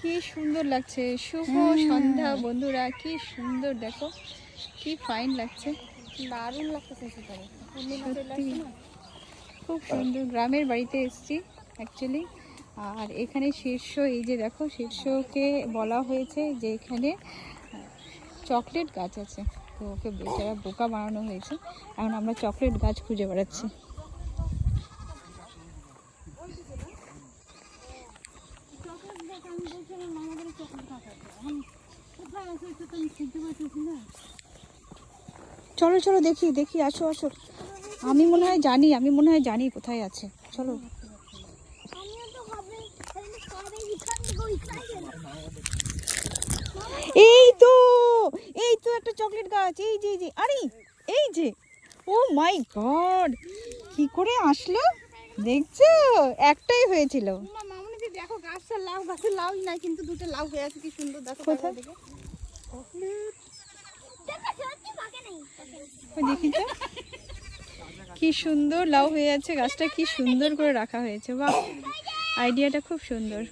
কি সুন্দর লাগছে, শুভ সন্ধ্যা বন্ধুরা। কি সুন্দর দেখো, কি ফাইন লাগছে, দারুণ লাগতেছে। সত্যি খুব সুন্দর। গ্রামের বাড়িতে এসেছি অ্যাকচুয়ালি। আর এখানে শীর্ষ, এই যে দেখো শীর্ষকে বলা হয়েছে যে এখানে চকলেট গাছ আছে, তো ওকে বেচারা বোকা বানানো হয়েছে। এখন আমরা চকলেট গাছ খুঁজে বেড়াচ্ছি। চলো চলো দেখি দেখি, আসো আসো। আমি মনে হয় জানি কোথায় আছে। চলো। এই তো একটা চকলেট গাছ। এই যে আরে এই যে, ও মাই গড, কি করে আসলো দেখছো? একটাই হয়েছিল। মামুনি দেখো গাছটা লাউ, গাছের লাউই নাই কিন্তু দুটো লাউ হয়ে আছে, কি সুন্দর দেখো। কোথায় দেখে দেখি তো, কি সুন্দর লাউ হয়ে আছে গাছটা, কি সুন্দর করে রাখা হয়েছে। বাহ, আইডিয়াটা খুব সুন্দর।